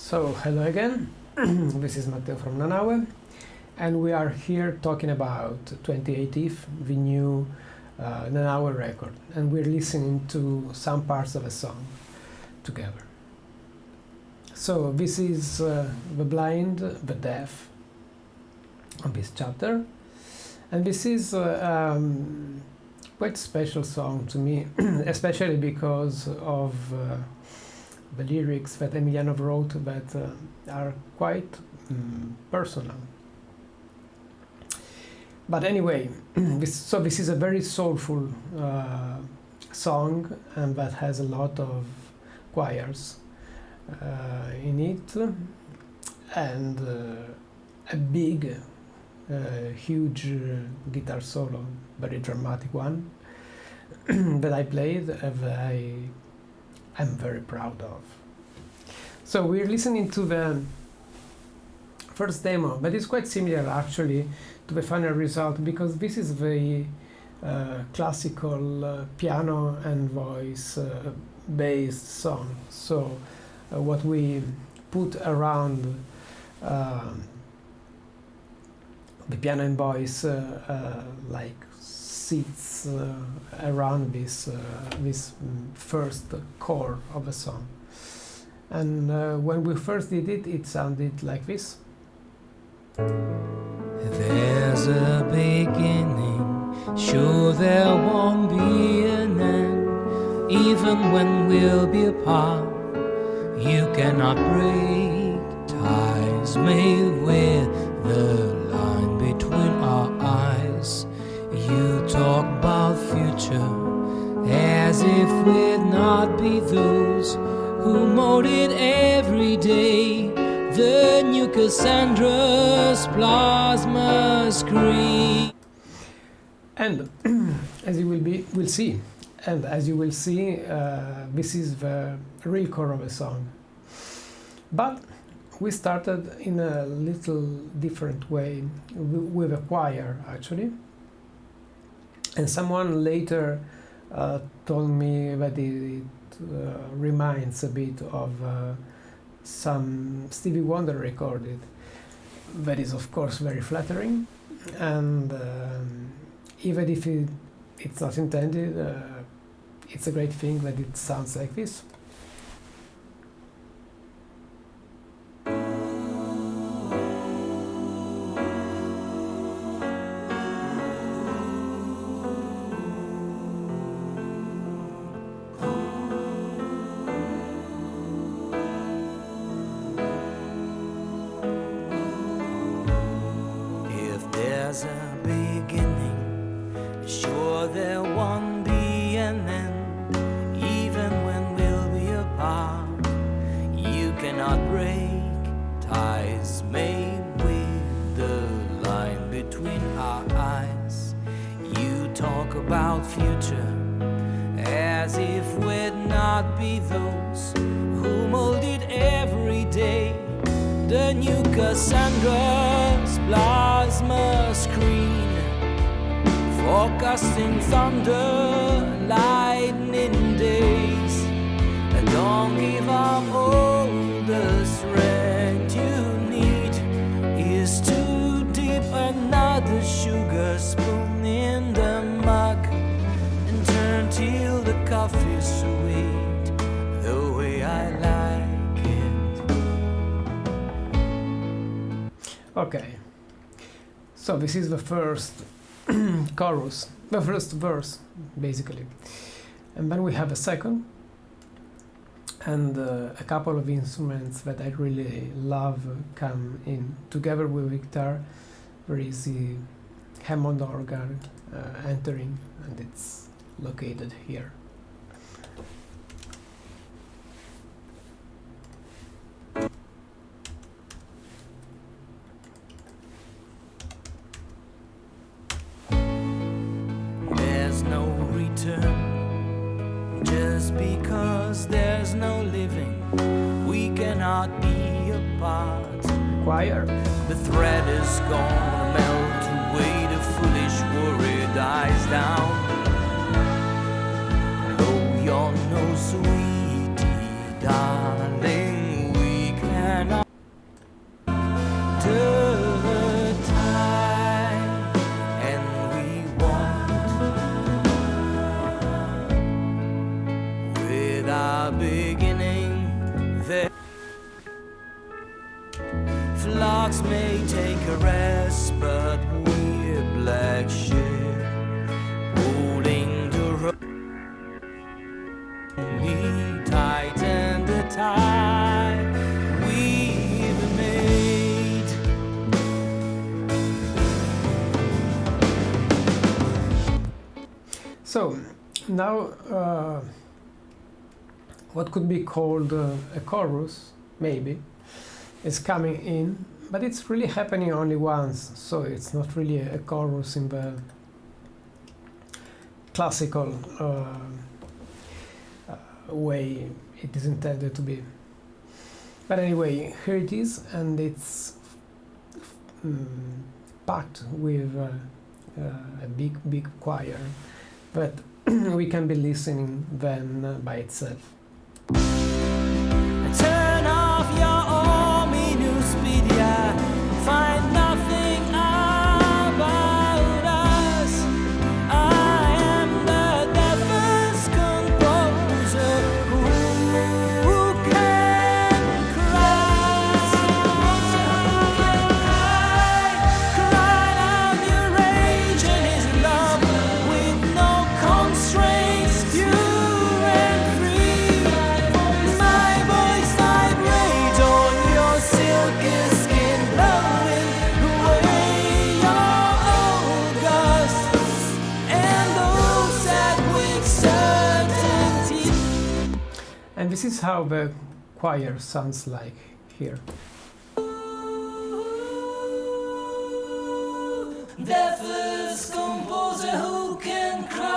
So, hello again. This is Matteo from Nanaue, and we are here talking about 2018, the new Nanaue record, and we're listening to some parts of a song together. So, this is the blind, the deaf on this chapter, and this is quite special song to me, especially because of the lyrics that Emiliano wrote that are quite personal. But anyway, this is a very soulful song, and that has a lot of choirs in it, and a big, huge guitar solo, very dramatic one, that I played, and I'm very proud of. So we're listening to the first demo, but it's quite similar actually to the final result, because this is the classical piano and voice based song. So what we put around the piano and voice like seats around this first core of the song. And when we first did it, it sounded like this. There's a beginning, sure there won't be an end. Even when we'll be apart, you cannot break ties made with the line between our eyes. You talk about future as if we'd not be those who mold it every day. The new Cassandra's plasma screen. And as you will see, this is the real core of the song. But we started in a little different way with a choir actually. And someone later told me that it reminds a bit of some Stevie Wonder recorded. That is of course very flattering, and even if it's not intended, it's a great thing that it sounds like this. There's a beginning, sure there won't be an end. Even when we'll be apart, you cannot break ties made with the line between our eyes. You talk about future as if we'd not be those who mold it every day. The new Cassandra's plasma screen, forecasting thunder, lightning days. And don't give up, all the strength you need is to dip another sugar spoon in the mug and turn till the coffee's sweet the way I like. Okay, so this is the first chorus, the first verse, basically. And then we have a second, and a couple of instruments that I really love come in together with the guitar. There is the Hammond organ entering, and it's located here. No return, just because there's no living, we cannot be apart. Choir. The thread is gonna melt away, the foolish worry dies down. Blow your nose, sweetie, darling, we can There flocks may take a rest, but we're black sheep pulling the rope. We tighten the tie we've made. So now what could be called a chorus, maybe, is coming in, but it's really happening only once, so it's not really a chorus in the classical way it is intended to be. But anyway, here it is, and it's packed with a big choir, but we can be listening then by itself. Turn off your ominous media, find nothing about us. I am the deafest composer who can cry. Cry out your rage and his love with no constraints, pure and free. My voice vibrates on your silky skin, blowing away your old gusts and those that with certainty. And this is how the choir sounds like here. The first composer who can cry,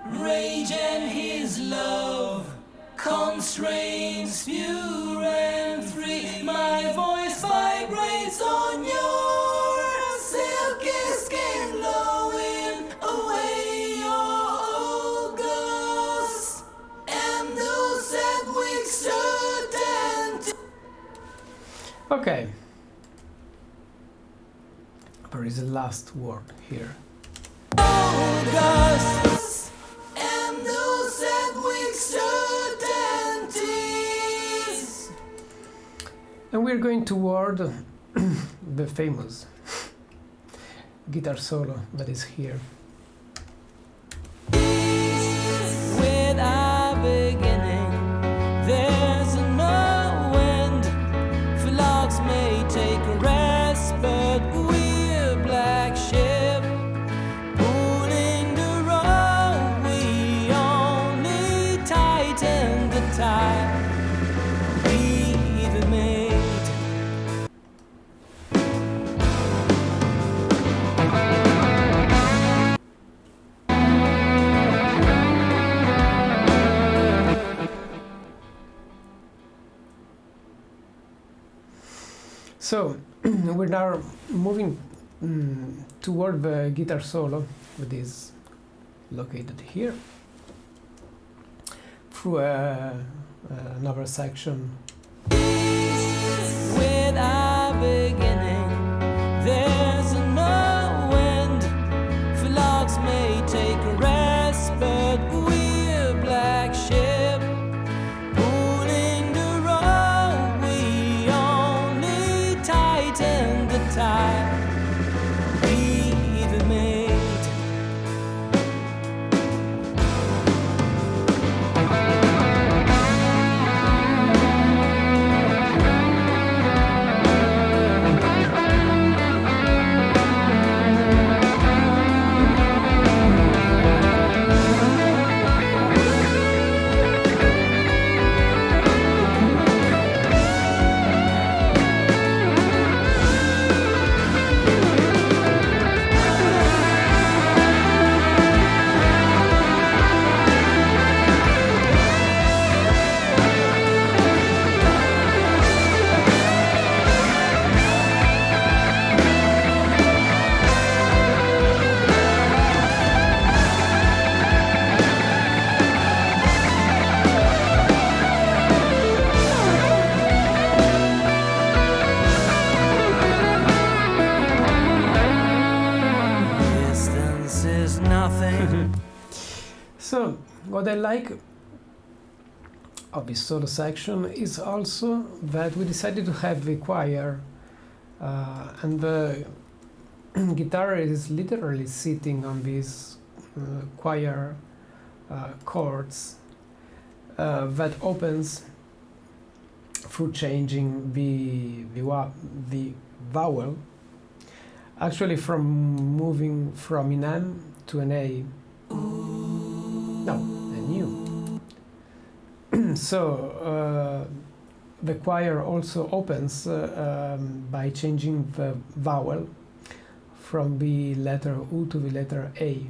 rage and his love, constraints pure and free. My voice vibrates on your silky skin, blowing away your old ghosts and those that with certainty. Okay. There is a last word here. August and those that with certainties. And we're going toward the famous guitar solo that is here. Without beginning, there's no end. Flocks may take a rest, but we're black sheep pulling the rope. We only tighten the tie we've made. So we're now moving toward the guitar solo that is located here through another section. Without beginning, there's no end. Flocks may take a rest, but we're black sheep pulling the rope. We only tighten the tie we've made. So what I like of this solo section is also that we decided to have a choir, and the guitar is literally sitting on these choir chords that opens through changing the vowel, actually from moving from an M to an A. No, an U. So the choir also opens by changing the vowel from the letter U to the letter A.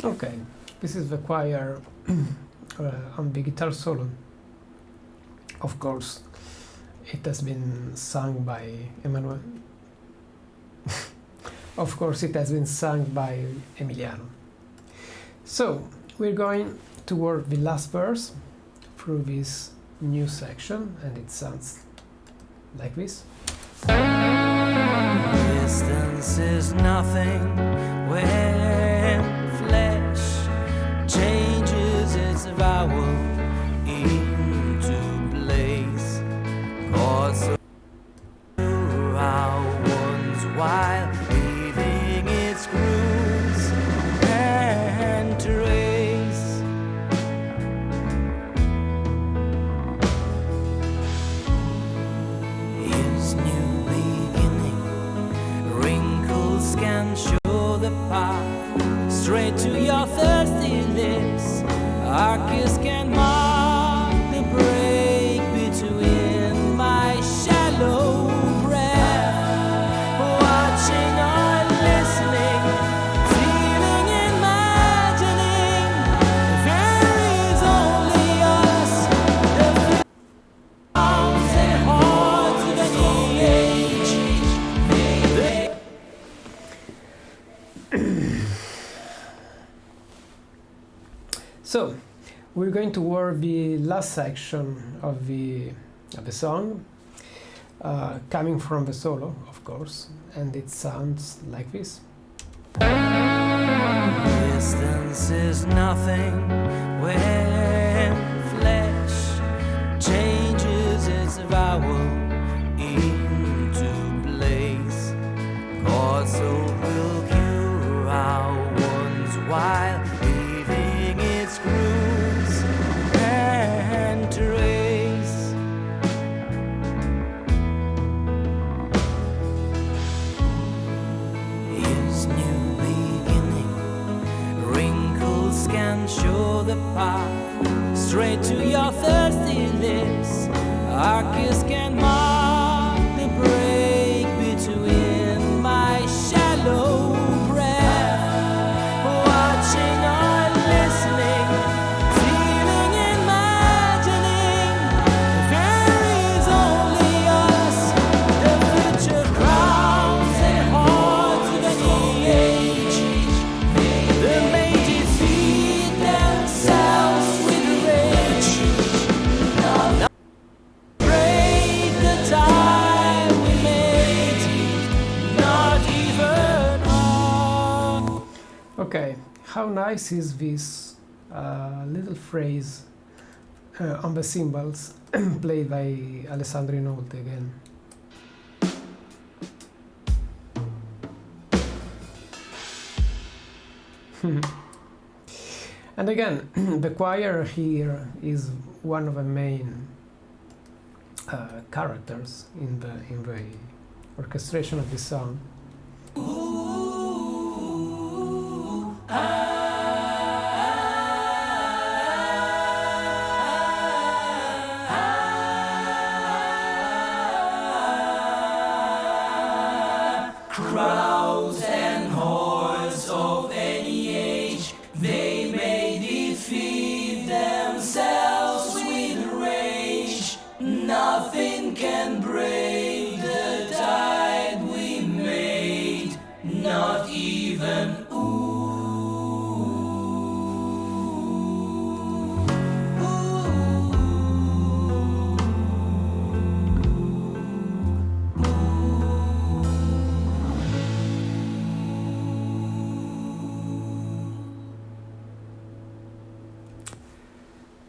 Okay, this is the choir on the guitar solo. Of course, it has been sung by Emanuele. Of course, it has been sung by Emiliano. So, we're going toward the last verse through this new section, and it sounds like this. Distance is nothing when flesh changes its vowel into place. Cause how one's while leaving its grooves and trace. His new beginning, wrinkles can show the path straight to your thirsty lips. Our kiss can mark the break between my shallow breath. Watching or listening, feeling, imagining, there is only us. The arms and hearts of any age. So, we're going toward the last section of the song, coming from the solo, of course, and it sounds like this. Distance is nothing when flesh changes its vowel into place. Cause so will cure our ones while leaving its grooves and trace. His new beginning, wrinkles can show the path straight to your thirsty lips. Our kiss can mark the break between my shallow breath. Watching or listening, feeling, imagining, there is only us. The future crowns and hearts of any age. They may defeat themselves with rage. Not break the tie we made, not even all. Okay, how nice is this little phrase on the cymbals played by Alessandro Inoltre again. And again, the choir here is one of the main characters in the orchestration of this song. Crowds and hordes of any age, they may defeat themselves with rage. Nothing can break the tide we made, not even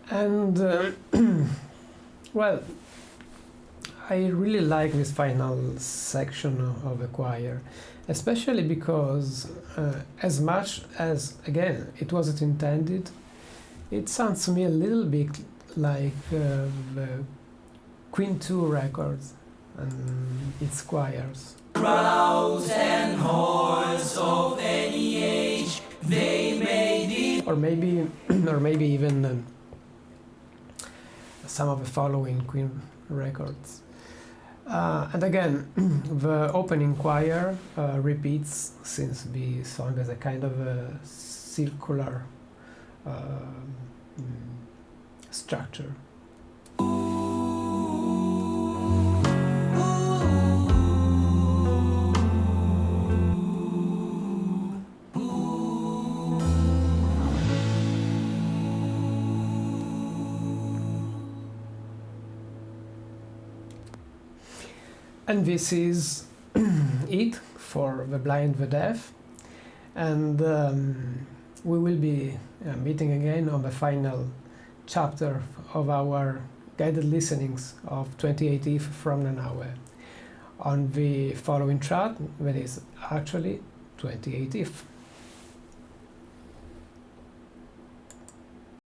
And well, I really like this final section of the choir, especially because as much as, again, it wasn't intended, it sounds to me a little bit like the Queen 2 records and its choirs. crowds and hordes of any age, they may Or maybe even some of the following Queen records. And again, the opening choir repeats, since the song has a kind of a circular structure. And this is it for The Blind, the Deaf. And we will be meeting again on the final chapter of our guided listenings of 28 If from Nanaue on the following track, that is actually 28 If.